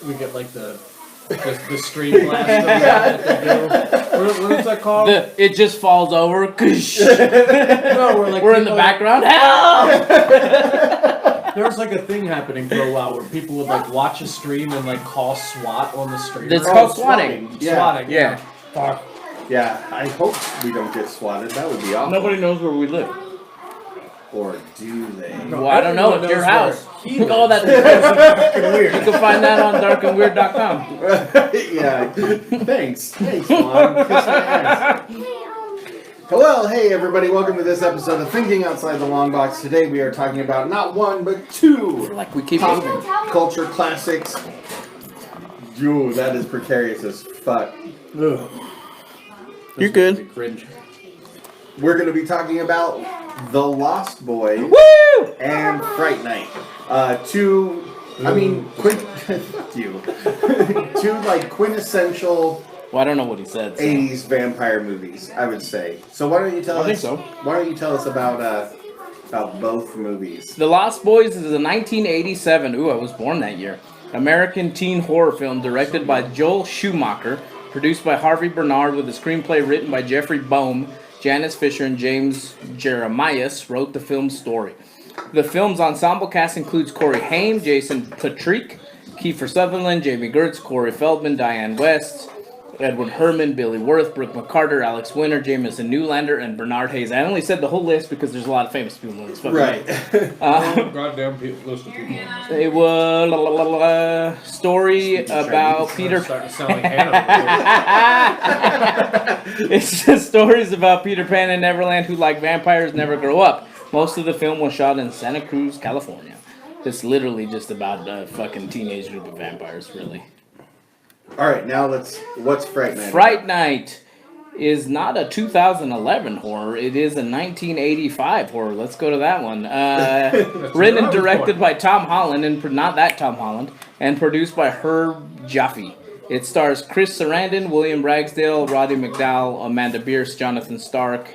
we get like the stream blast. What is that called? It just falls over. No, we're in the background. Help! There was like a thing happening for a while where people would like watch a stream and like call SWAT on the stream. It's called swatting. Swatting. Yeah. Fuck. Yeah, I hope we don't get swatted. That would be awful. Nobody knows where we live. Or do they? Well, I don't know. It's your house. Oh, that's weird. You can find that on darkandweird.com. Yeah. Thanks, Mom. Kiss my ass. Well, hey everybody, welcome to this episode of Thinking Outside the Longbox. Today we are talking about not one, but two Like we keep pop moving. culture classics. Ooh, that is precarious as fuck. Ugh. You're good. Cringe. We're going to be talking about The Lost Boys Woo! and Fright Night. Two like quintessential Well, I don't know what he said. So. 80s vampire movies, I would say. So why don't you tell us? Why don't you tell us about both movies? The Lost Boys is a 1987. Ooh, I was born that year. American teen horror film directed by Joel Schumacher, produced by Harvey Bernard, with a screenplay written by Jeffrey Boehm. Janice Fisher and James Jeremias wrote the film's story. The film's ensemble cast includes Corey Haim, Jason Patrick, Kiefer Sutherland, Jamie Gertz, Corey Feldman, Diane West, Edward Herman, Billy Wirth, Brooke McCarter, Alex Winter, Jameson Newlander, and Bernard Hayes. I only said the whole list because there's a lot of famous people in this fucking Right. Goddamn list of people. It was story about Peter. It's just stories about Peter Pan and Neverland who, like vampires, never grow up. Most of the film was shot in Santa Cruz, California. It's literally just about a fucking teenage group of vampires, really. Alright, now what's Fright Night? Fright Night is not a 2011 horror. It is a 1985 horror. Let's go to that one. Written and directed by Tom Holland, and not that Tom Holland, and produced by Herb Jaffe. It stars Chris Sarandon, William Ragsdale, Roddy McDowall, Amanda Bierce, Jonathan Stark,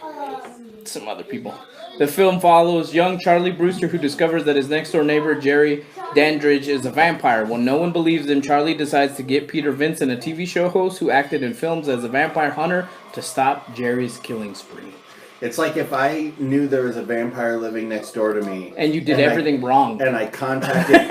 some other people. The film follows young Charlie Brewster, who discovers that his next-door neighbor, Jerry Dandridge, is a vampire. When no one believes him, Charlie decides to get Peter Vincent, a TV show host who acted in films as a vampire hunter, to stop Jerry's killing spree. It's like if I knew there was a vampire living next door to me. And you did everything wrong. And I contacted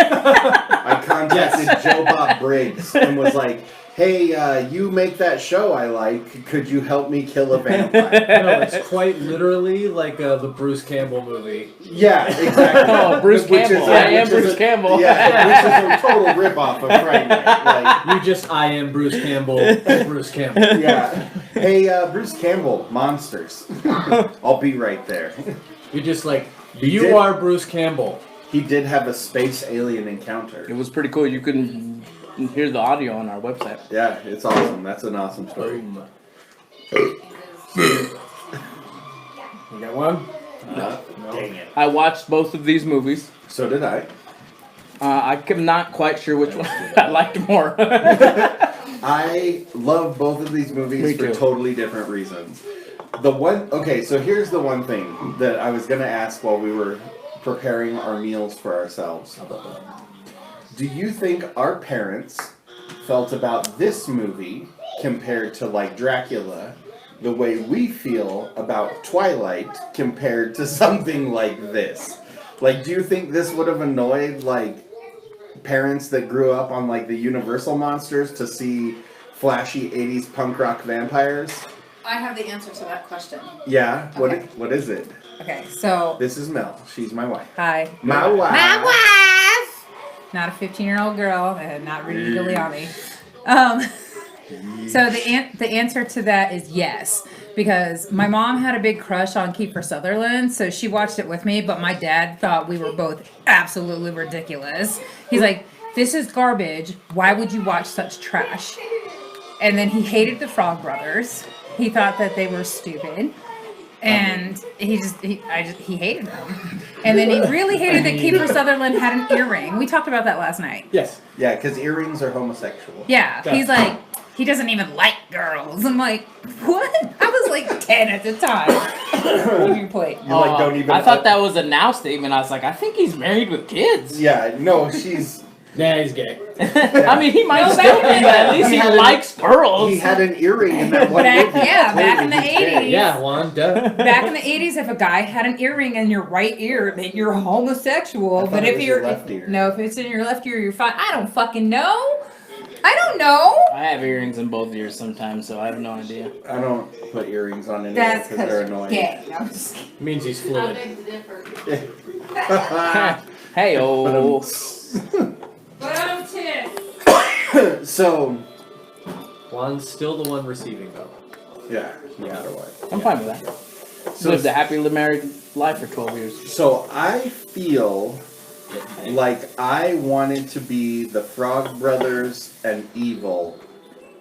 Joe Bob Briggs and was like, hey, you make that show I like. Could you help me kill a vampire? No, it's quite literally like the Bruce Campbell movie. Yeah, exactly. Oh, Bruce Campbell. I am Bruce Campbell. Yeah, which is a total ripoff of Fright Night. Like, I am Bruce Campbell. Bruce Campbell. Yeah. Hey, Bruce Campbell, monsters. I'll be right there. You're just like, you are Bruce Campbell. He did have a space alien encounter. It was pretty cool. You couldn't hear the audio on our website. Yeah, it's awesome. That's an awesome story. You got one? No. Dang it. I watched both of these movies. So did I. I'm not quite sure which one I liked more. I love both of these movies for totally different reasons. So here's the one thing that I was going to ask while we were preparing our meals for ourselves. Do you think our parents felt about this movie compared to like Dracula the way we feel about Twilight compared to something like this? Like, do you think this would have annoyed like parents that grew up on like the Universal monsters to see flashy 80s punk rock vampires? I have the answer to that question. Yeah? Okay. What is it? Okay, so... This is Mel. She's my wife. Hi. My wife. My wife! Not a 15-year-old girl, and not Rudy Giuliani. So the answer to that is yes. Because my mom had a big crush on Kiefer Sutherland, so she watched it with me, but my dad thought we were both absolutely ridiculous. He's like, this is garbage. Why would you watch such trash? And then he hated the Frog Brothers. He thought that they were stupid. And he hated them. And then he really hated that Kiefer Sutherland had an earring. We talked about that last night. Yes. Yeah, because earrings are homosexual. Yeah. He's like, he doesn't even like girls. I'm like, what? I was like 10 at the time. Move your plate. You don't even... I thought that was a now statement. I was like, I think he's married with kids. Yeah, no, she's... Nah, he's gay. I mean, he might No, still be, back but at least he had likes girls. He had an earring in that one Back- movie. yeah, back in the Clearly he's gay. 80s. Yeah, Juan, duh. Back in the 80s, if a guy had an earring in your right ear, it meant you're homosexual. I thought But it if was you're your left ear. no, if it's in your left ear, you're fine. I don't fucking know. I don't know. I have earrings in both ears sometimes, so I have no idea. I don't put earrings on anymore That's because they're because annoying. gay. I'm just kidding. Means he's How fluid. big's the difference? Hey, oh. But I'm too. So, Juan's still the one receiving though. yeah, no matter what. I'm fine with that. So, Lived a happily married life for 12 years. so I feel like I wanted to be the Frog Brothers and Evil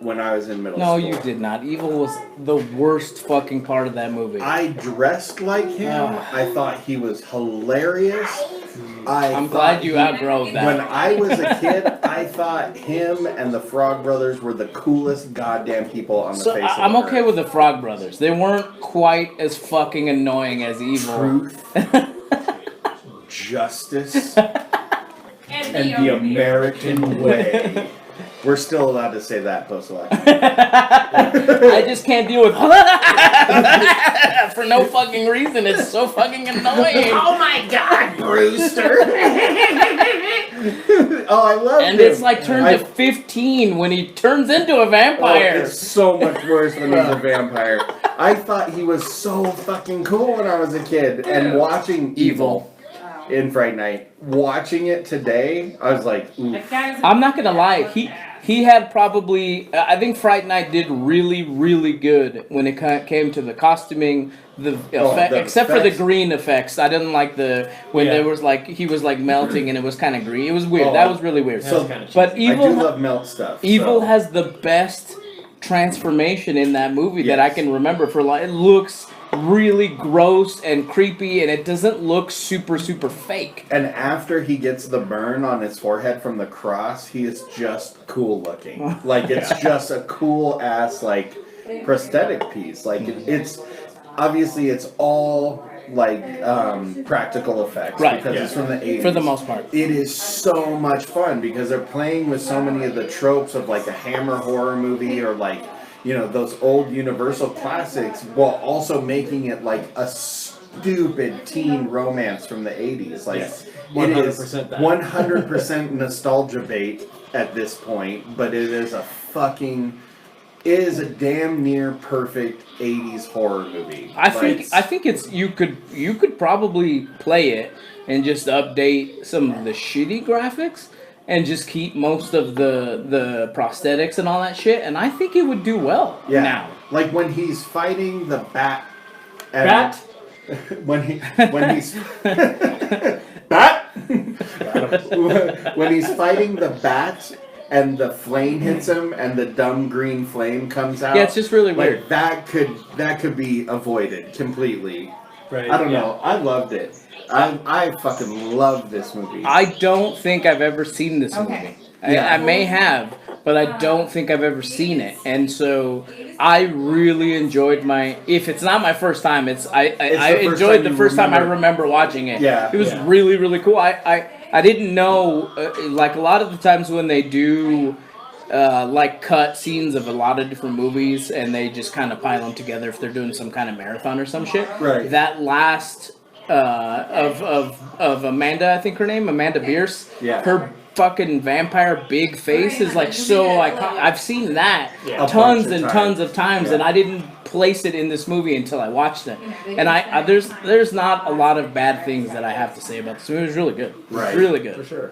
when I was in middle No, school. you did not. Evil was the worst fucking part of that movie. I dressed like him. I thought he was hilarious. I'm glad you outgrow that. When I was a kid, I thought him and the Frog Brothers were the coolest goddamn people on the So face of I'm the okay earth. with the Frog Brothers. They weren't quite as fucking annoying as Evil. Truth, justice, and the American way. We're still allowed to say that post-election. I just can't deal with for no fucking reason. It's so fucking annoying. Oh my God, Brewster! Oh, I love And him. it's like turned to 15 when he turns into a Oh, vampire. it's so much worse when he's a vampire. I thought he was so fucking cool when I was a kid, and watching Evil in Fright Night, watching it today, I was like, ooh. I'm not gonna lie. He had probably. I think Fright Night did really, really good when it came to the costuming, the effect, the except for the effects. green effects. I didn't like when Yeah. there was like he was like melting and it was kind of green. It was weird. Oh, that was really weird. so- That's kinda cheesy. But I do Evil, love melt stuff. Evil so. has the best transformation in that movie that I Yes. can remember. For like, it looks really gross and creepy, and it doesn't look super fake. And after he gets the burn on his forehead from the cross, he is just cool looking. Like, it's just a cool ass, like, prosthetic piece. Like, it's obviously it's all like practical effects, Right, because yeah. it's from the 80s. For the most part. It is so much fun because they're playing with so many of the tropes of like a Hammer horror movie or like, you know, those old Universal classics, while also making it like a stupid teen romance from the 80s. Like, Yes, it is 100% that. 100% nostalgia bait at this point, but it is a damn near perfect 80s horror movie. I think it's you could probably play it and just update some of the shitty graphics and just keep most of the prosthetics and all that shit, and I think it would do well now. Like when he's fighting the bat. Bat? when he's bat. When he's fighting the bat and the flame hits him and the dumb green flame comes out. Yeah, it's just really weird. Like that could be avoided completely. Right. I don't yeah. know. I loved it. I fucking love this movie. I don't think I've ever seen this Okay. movie. Yeah. I may have, but I don't think I've ever seen it, and so I really enjoyed my. If it's not my first time, I the first enjoyed time the you first time I remember. remember watching it. Yeah. It was Yeah. really really cool. I didn't know like a lot of the times when they do. Like cut scenes of a lot of different movies, and they just kind of pile them together if they're doing some kind of marathon or some shit. Right. That last of Amanda, I think her name, Amanda Bierce. Yeah. Her fucking vampire big face is like so iconic. I've seen that Yeah. A tons bunch of and times. tons of times, Yeah. and I didn't place it in this movie until I watched it. And I there's not a lot of bad things that I have to say about this movie. It was really good. Right. Really For good. sure.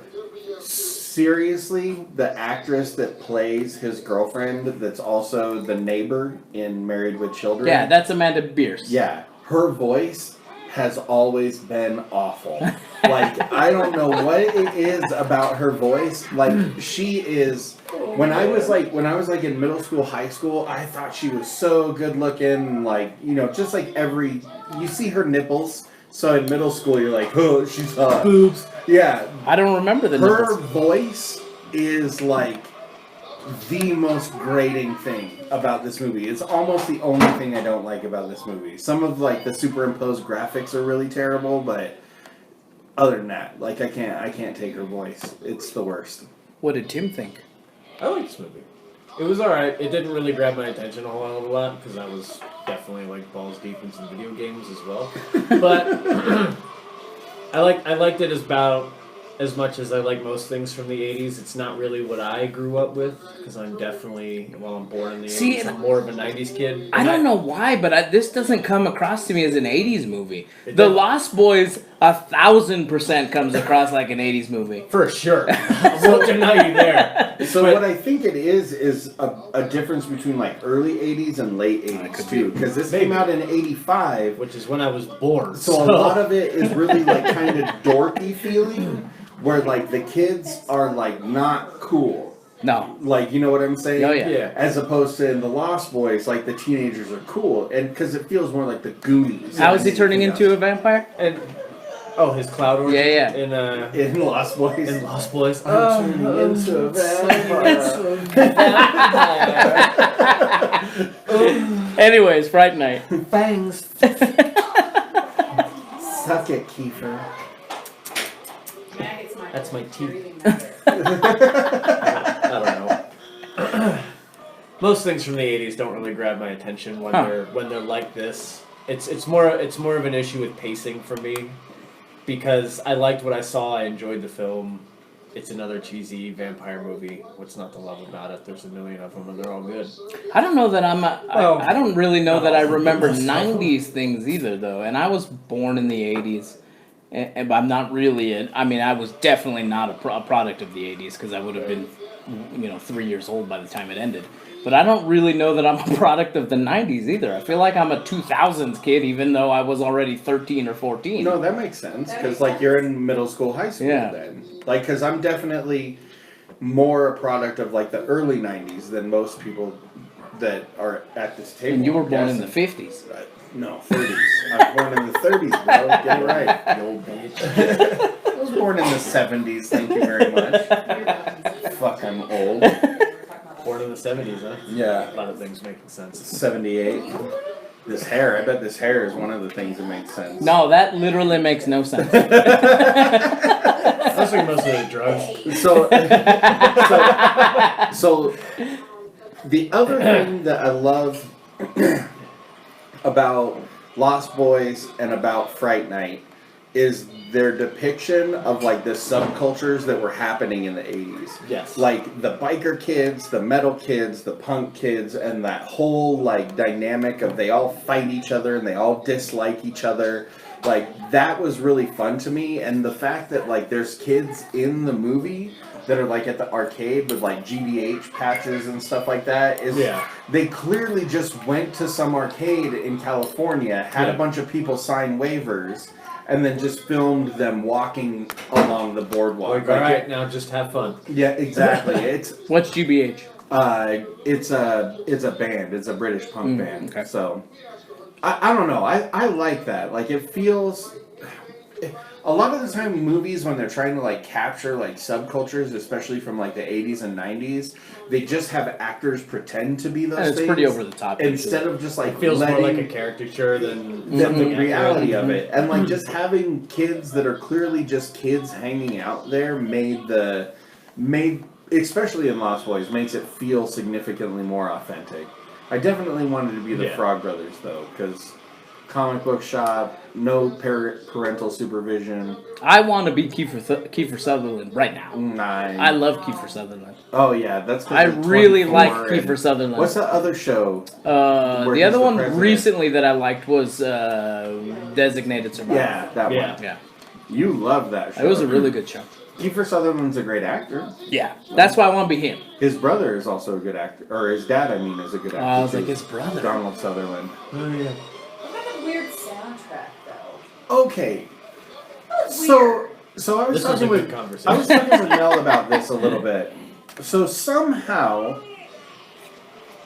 Seriously, the actress that plays his girlfriend, that's also the neighbor in Married with Children. Yeah, that's Amanda Bierce. Yeah, her voice has always been awful. Like, I don't know what it is about her voice. Like, she is. When I was like in middle school, high school, I thought she was so good looking. Like, you know, just like you see her nipples. So in middle school, you're like, oh, she's hot. Boobs. Yeah, I don't remember the her nipples. voice is like the most grating thing about this movie. It's almost the only thing I don't like about this movie. Some of like the superimposed graphics are really terrible, but other than that, like I can't take her voice. It's the worst. What did Tim think? I like this movie. It was alright. It didn't really grab my attention a whole hell of a lot because I was definitely like balls deep in some video games as well. But I liked it about as much as I like most things from the 80s. It's not really what I grew up with because I'm definitely, well, I'm born in the 80s. I'm more of a 90s kid. I don't know why, but this doesn't come across to me as an 80s movie. It The does. Lost Boys 1,000% comes across like an 80s movie. For sure. I won't deny you there. So But- what I think it is a difference between like early 80s and late 80s too, because this came out in 85, which is when I was born. so a lot of it is really like kind of dorky feeling, where like the kids are like not cool. No. Like, you know what I'm saying? Oh, yeah. Yeah. As opposed to in the Lost Boys, like the teenagers are cool, and because it feels more like the Goonies. How is he turning into a vampire? And his cloud orgy Yeah. in Lost Boys? in Lost Boys. I'm turning into a vampire. Anyways, Fright Night. Fangs. Suck it, Kiefer. That's my teeth. I don't know. Most things from the 80s don't really grab my attention when they're like this. It's more of an issue with pacing for me because I liked what I saw. I enjoyed the film. It's another cheesy vampire movie. What's not to love about it? There's a million of them, and they're all good. I don't know that I don't really know that I remember most of 90s things either, though. And I was born in the 80s. And I'm not really I was definitely not a product of the 80s because I would have been, 3 years old by the time it ended. But I don't really know that I'm a product of the 90s either. I feel like I'm a 2000s kid even though I was already 13 or 14. No, that makes sense, because like you're in middle school, high school then. Like, because I'm definitely more a product of like the early 90s than most people that are at this table. And you were born in I'm the 50s. No, 30s. I was born in the 30s, bro. Get it right, you old bitch. I was born in the 70s, thank you very much. Fuck, I'm old. Born in the 70s, huh? Yeah. A lot of things making sense. 78. This hair, I bet this hair is one of the things that makes sense. No, that literally makes no sense. That's like most of the drugs. So the other thing that I love about Lost Boys and about Fright Night is their depiction of like the subcultures that were happening in the 80s. Yes. Like the biker kids, the metal kids, the punk kids, and that whole like dynamic of they all fight each other and they all dislike each other. Like that was really fun to me, and the fact that like there's kids in the movie that are like at the arcade with like GBH patches and stuff like that is they clearly just went to some arcade in California, had a bunch of people sign waivers, and then just filmed them walking along the boardwalk. Like, all right, now just have fun. Yeah, exactly. It's What's GBH? it's a band. It's a British punk band. Okay. So I don't know. I like that. Like it feels. A lot of the time, movies when they're trying to like capture like subcultures, especially from like the 80s and 90s, they just have actors pretend to be those And it's things. pretty over the top. Instead of just like It feels letting more like a caricature than the something reality accurate. of it, and like just having kids that are clearly just kids hanging out there made especially in Lost Boys, makes it feel significantly more authentic. I definitely wanted to be the Frog Brothers though, because comic book shop, no parental supervision. I want to be Kiefer Sutherland right now. Nice. I love Kiefer Sutherland. Oh yeah, that's. I really like 24 and- Kiefer Sutherland. What's that other show? The he's other the one president? recently that I liked was Designated Survivor. Yeah, that one. Yeah. You love that show. It was a really good show. Kiefer Sutherland's a great actor. Yeah. That's why I want to be him. His brother is also a good actor, or his dad, I mean, is a good actor. I was too. like, his brother. Donald Sutherland. Oh yeah. What about the weird soundtrack, though? Okay. That was So weird. I was This was a talking good with conversation. I was talking with Mel about this a little bit. So somehow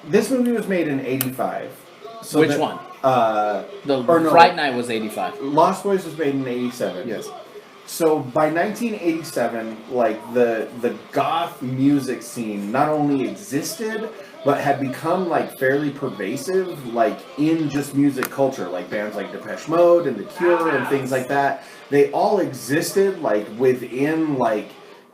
this movie was made in '85. So Which that- one? Uh, The or no. Fright Night was 85. Lost Boys was made in '87. Yes. So by 1987, like the goth music scene not only existed, but had become like fairly pervasive, like in just music culture, like bands like Depeche Mode and The Cure and things like that. They all existed like within like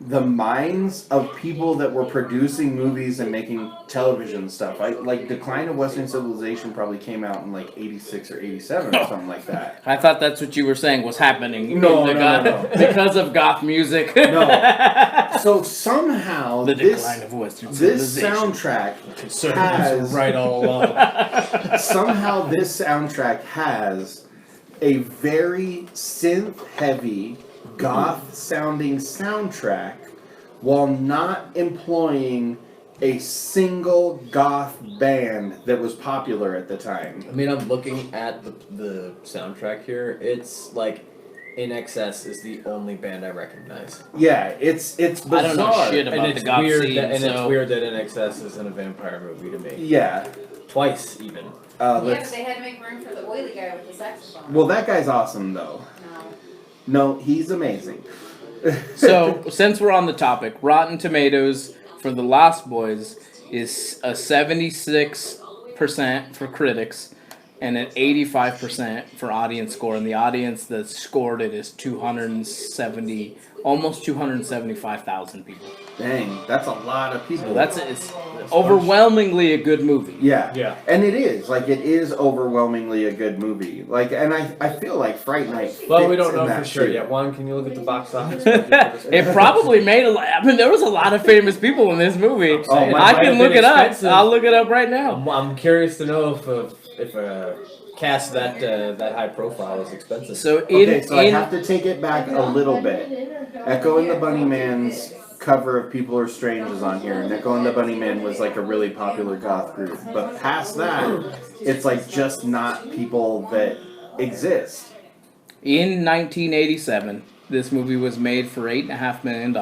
the minds of people that were producing movies and making television stuff. Like Decline of Western Civilization probably came out in like 86 or 87 or something like that. I thought that's what you were saying was happening. No, no. Because of goth music. No. So somehow the decline of Western this civilization. soundtrack Conservatives were right all along. somehow this soundtrack has a very synth-heavy, goth-sounding soundtrack while not employing a single goth band that was popular at the time. I mean, I'm looking at the soundtrack here. It's like In Excess is the only band I recognize. Yeah, it's bizarre. I don't know shit about and the goth scene, it's so... weird that In Excess isn't a vampire movie to me. Yeah. Twice, even. Yeah, but they had to make room for the oily guy with the saxophone. Well, that guy's awesome, though. No, he's amazing. So, since we're on the topic, Rotten Tomatoes for The Lost Boys is a 76% for critics and an 85% for audience score. And the audience that scored it is 270, almost 275,000 people. Dang, that's a lot of people. So it's overwhelmingly a good movie. Yeah. Yeah. And it is. Like, it is overwhelmingly a good movie. Like, and I feel like Fright Night Well, we fits don't know in that for sure too. yet. Juan, can you look at the box office budget for this movie? It probably made a lot. I mean, there was a lot of famous people in this movie. I'm saying, it I might can have look been it up. expensive. I'll look it up right now. I'm curious to know if a cast that high profile is expensive. So I have to take it back a little bit. Echo and the Bunnyman's cover of People Are Strange is on here, and Echo and the Bunnymen was like a really popular goth group. But past that, it's like just not people that exist. in 1987, this movie was made for $8.5 million,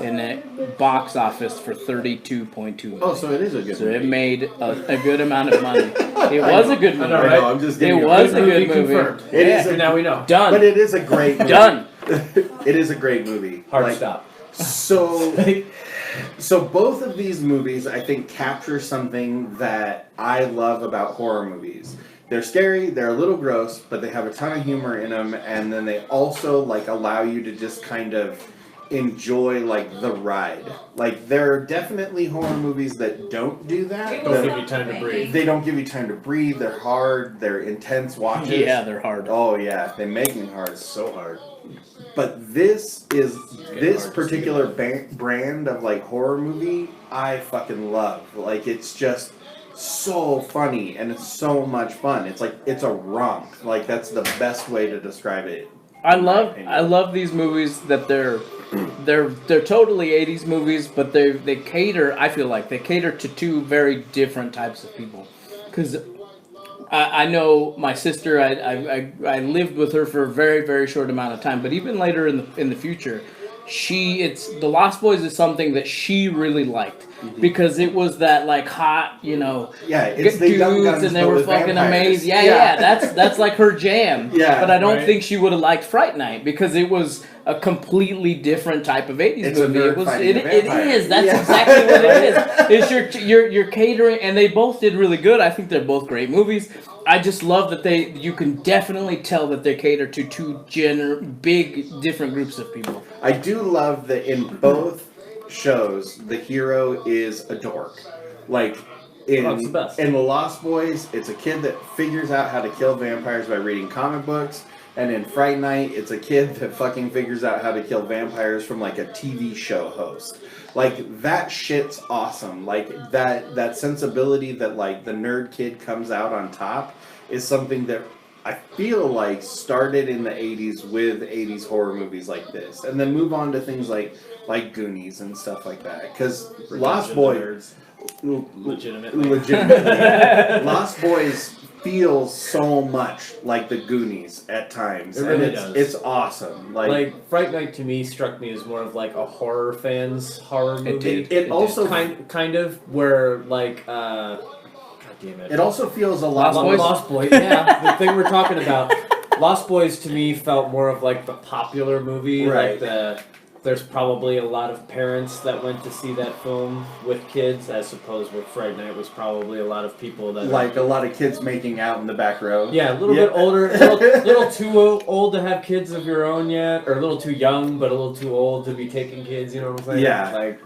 and it box office for $32.2 million. Oh, so it is a good So movie. it made a good amount of money. It was a good movie. know, I right? know, I'm just It getting was a movie good movie. confirmed. It Yeah. is a- now we know. Done. But it is a great movie. Done. It is a great movie. Hard Like, stop. So both of these movies, I think, capture something that I love about horror movies. They're scary, they're a little gross, but they have a ton of humor in them, and then they also like allow you to just kind of enjoy like the ride. Like there are definitely horror movies that don't do that. Don't give you time to breathe. They don't give you time to breathe. They're hard. They're intense watches. Yeah, they're hard. Oh yeah, they make me hard. So hard. But this is this hard to particular brand of like horror movie I fucking love. Like it's just so funny and it's so much fun. It's like it's a romp. Like that's the best way to describe it. I love these movies that they're totally 80s movies, but they cater, I feel like they cater to two very different types of people. Because I know my sister, I lived with her for a very, very short amount of time, but even later in the future, The Lost Boys is something that she really liked. Because it was that like hot, Yeah, it's the dudes, Young Guns, and they but were with fucking vampires. amazing. Yeah, that's like her jam. Yeah, but I don't right. think she would have liked Fright Night because it was a completely different type of 80s It's a movie. nerd fighting a It vampire. is. That's Yeah. exactly what it is. It's you're catering, and they both did really good. I think they're both great movies. I just love that you can definitely tell that they cater to two big different groups of people. I do love that in both shows the hero is a dork. Like That's the best. in The Lost Boys, it's a kid that figures out how to kill vampires by reading comic books. And in Fright Night, it's a kid that fucking figures out how to kill vampires from like a TV show host. Like that shit's awesome. Like that sensibility that like the nerd kid comes out on top is something that I feel like started in the 80s with 80s horror movies like this. And then move on to things like Goonies and stuff like that. Because Lost Boys Legitimately. Lost Boys feels so much like the Goonies at times. It really and does. It's awesome. Like Fright Night to me struck me as more of like a horror fan's horror movie. It also kind of where like God damn it. It also feels a lot Lost Boys? Lost Boys, yeah, the thing we're talking about. Lost Boys to me felt more of like the popular movie. Right. Like there's probably a lot of parents that went to see that film with kids, as opposed with Fright Night was probably a lot of people that Like a lot of kids making out in the back row. yeah, a little bit older, little too old to have kids of your own yet, or a little too young, but a little too old to be taking kids. You know what I'm saying? Yeah. Like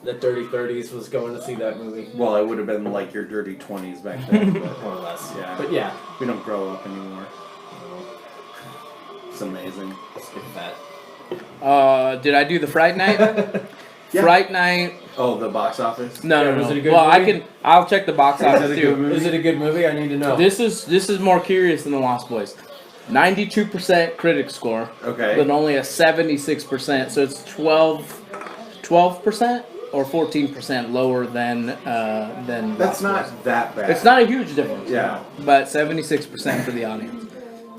the dirty 30s was going to see that movie. Well, it would have been like your dirty 20s back then. But, More or less. yeah. But yeah. We don't grow up anymore. It's amazing. Skip that. Did I do the Fright Night? Yeah. Fright Night. Oh, the box office? No, Yeah, no, was no. it a good Well, movie? I'll check the box office it a too. good movie? Is it a good movie? I need to know. This is more curious than the Lost Boys. 92% critic score, Okay. but only a 76%. So it's 12% or 14% lower than That's Lost not Boys. that bad. It's not a huge difference. Yeah. But 76% for the audience.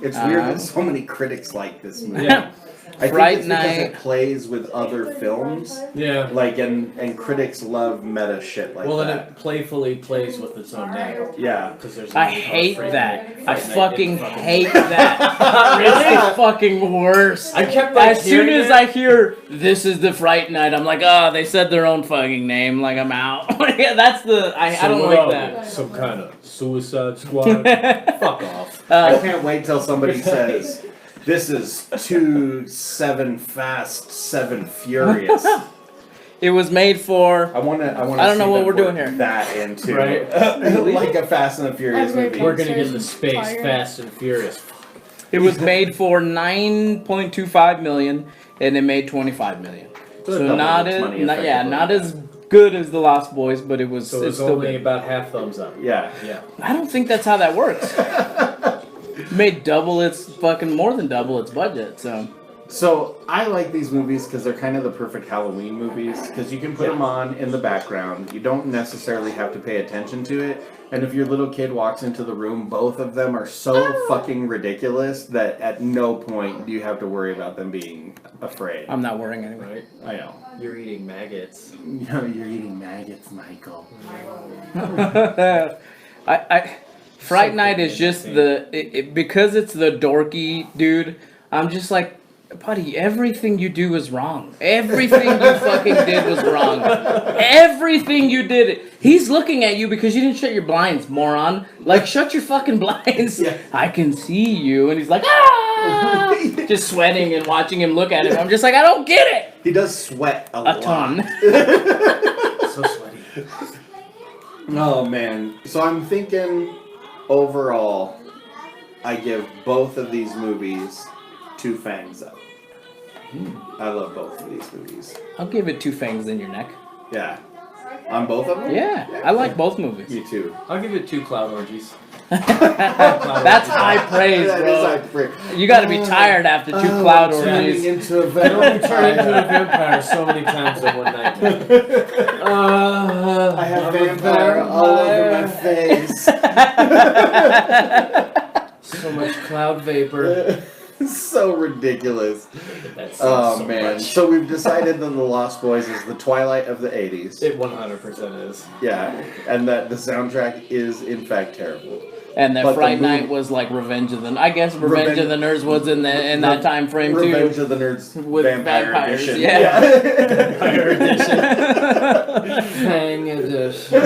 It's weird that so many critics like this movie. Yeah. I think Fright it's because Night. it plays with other films. Yeah. Like, and critics love meta shit like Well, then that. it playfully plays with its own name. Yeah. Because there's I no hate Fright that. Night. I Fright Night fucking didn't hate that. It's the fucking worst. I kept like As soon hearing as it. I hear this is the Fright Night, I'm like, oh, they said their own fucking name. Like I'm out. Yeah, that's the I don't like that. Some kind of Suicide Squad. Fuck off. I can't wait till somebody says, this is 2 7 Fast 7 Furious. It was made for. I want to. I don't know see what them we're doing work here. That into Right. like a Fast and the Furious As we're movie. We're gonna get the Monsters space Fire. Fast and Furious. It was made for 9.25 million, and it made 25 million. So double not its as money not, yeah, effectively. not as good as the Lost Boys, but it was. So it's it's still only good. about half thumbs up. Yeah. Yeah. I don't think that's how that works. Made more than double its budget. So I like these movies because they're kind of the perfect Halloween movies because you can put them on in the background. You don't necessarily have to pay attention to it. And if your little kid walks into the room, both of them are so fucking ridiculous that at no point do you have to worry about them being afraid. I'm not worrying anyway. Right. I know. You're eating maggots. You know, you're eating maggots, Michael. Fright Night is just because it's the dorky dude. I'm just like, buddy, everything you do is wrong. Everything you fucking did was wrong. Everything you did. He's looking at you because you didn't shut your blinds, moron. Like, shut your fucking blinds. Yeah. I can see you. And he's like, ah! Just sweating and watching him look at him. I'm just like, I don't get it. He does sweat a lot. ton. So sweaty. Oh man. So I'm thinking overall I give both of these movies 2 fangs up. I love both of these movies. I'll give it 2 fangs in your neck. Yeah. On both of them? Yeah, I like both movies. Me too. I'll give it 2 cloud orgies. That's high praise, That is bro. high praise. You gotta be tired after 2 cloud Turning orgies. into a I venom. only turn into a vampire so many times in one night. I have I'm a vampire all over my face. So much cloud vapor. So ridiculous. That's Oh man. Much. So we've decided that The Lost Boys is the twilight of the 80s. It 100% is. Yeah. And that the soundtrack is in fact terrible. And that But the Fright movie- Night was like Revenge of the. I guess Revenge of the Nerds was in that time frame Revenge too. of the Nerds With Vampire vampires, Edition. yeah. Vampire edition. Fang edition.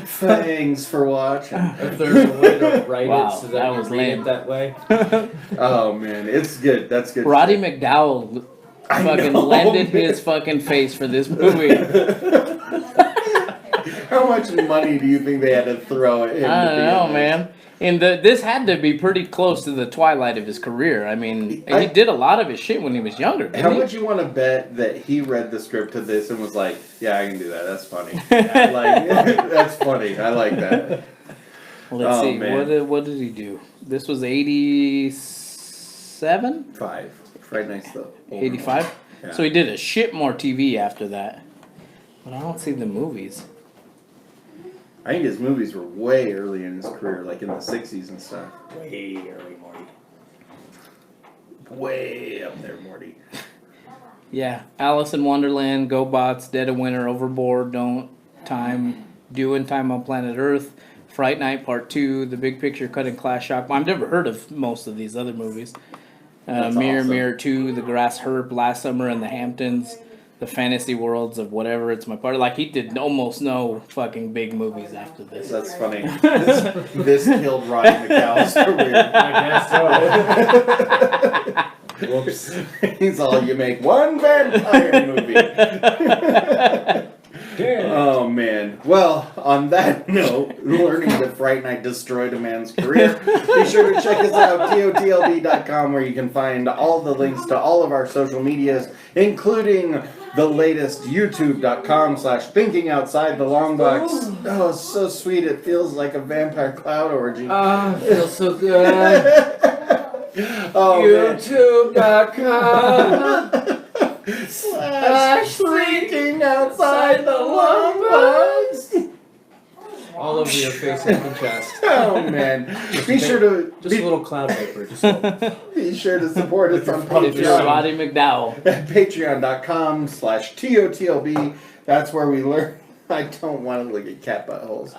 Thanks for watching. If there's a way to write Wow, it so that that was you read lame. it that way. Oh man, it's good. That's good. Roddy shit. McDowell I fucking know, lended man. his fucking face for this movie. How much money do you think they had to throw at him? I to don't be know, in man. And this had to be pretty close to the twilight of his career. I mean, I- he did a lot of his shit when he was younger. this? How Didn't much you want to bet that he read the script to this and was like, "Yeah, I can do that. That's funny. Like, that's funny. I like that." Let's Oh, see. man. What did he do? This was 87? 5. Fright Night's the older 85? one. Yeah. So he did a shit more TV after that. But I don't see the movies. I think his movies were way early in his career, like in the 60s and stuff. Way early morning. Way up there, Morty. Yeah. Alice in Wonderland, GoBots, Dead of Winter, Overboard, Doing Time on Planet Earth, Fright Night Part 2, The Big Picture Cut and Class Shock. I've never heard of most of these other movies. Mirror awesome. Mirror 2, The Grass Herb, Last Summer in the Hamptons, The Fantasy Worlds of Whatever It's My Party. Like, he did almost no fucking big movies after this. That's funny. This killed Roddy McDowell's career. I guess so. Whoops. He's all, you make one vampire movie. Oh man. Well, on that note, learning that Fright Night destroyed a man's career, be sure to check us out, TOTLB.com, where you can find all the links to all of our social medias, including the latest YouTube.com/Thinking Outside the Longbox. Oh, so sweet. It feels like a vampire cloud orgy. It feels so good. Oh, YouTube.com. Thinking Outside the Longbox. All over your face and chest. Oh man. Be sure to Just a little cloud paper. Just a little. be sure to support us on If you're Patreon Roddy McDowell. at patreon.com/TOTLB. That's where we learn. I don't want to look at cat buttholes.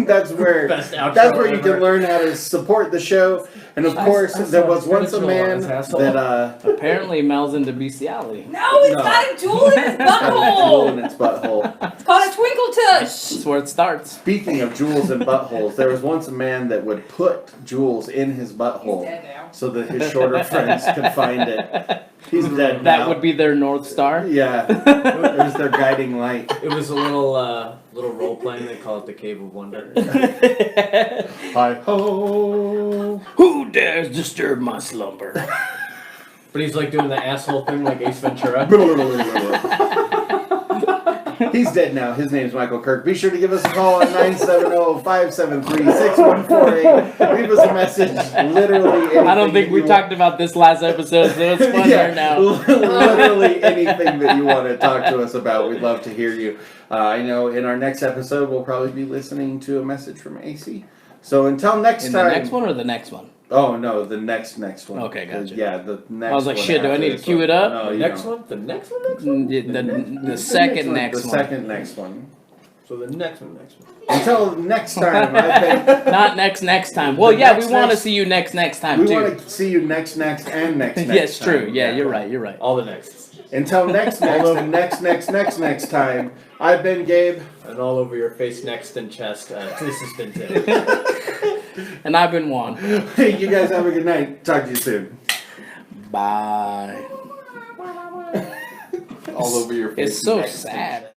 That's where Best outro that's where you ever. can learn how to support the show. And of course, there was once a man asshole. that Apparently, Mel's into bestiality. No, it's No. got a jewel in his had a jewel in butthole. its butthole. It's called a twinkle tush. That's where it starts. Speaking of jewels and buttholes, there was once a man that would put jewels in his butthole He's dead now. so that his shorter friends could find it. He's dead That now. would be their North Star. Yeah, it was their guiding light. It was a little role playing. They call it the Cave of Wonder. Hi ho. Who dares disturb my slumber? But he's like doing the asshole thing like Ace Ventura. He's dead now. His name's Michael Kirk. Be sure to give us a call at 970-573-6148. Leave us a message. Literally anything. I don't think that we you talked about this last episode, so it's fun yeah, right now. literally anything that you want to talk to us about. We'd love to hear you. I know in our next episode, we'll probably be listening to a message from AC. So until next In time. the next one or the next one? Oh, no, the next one. Okay, gotcha. Yeah, the next one. I was like, shit, do I after need to this cue one. it up? No, The you next don't. one? The next one? Next one? The second next The one. second next one. So the next one. Until next time, I've been... Not next time. Well, The yeah, next we want to next- see you next time We too. want to see you next and next Yes, time. true. Yeah, you're right. All the nexts. Until next and next time, I've been Gabe. And all over your face, next, and chest. This has been Tim. And I've been Juan. You guys have a good night. Talk to you soon. Bye. All over your face. It's so next and sad.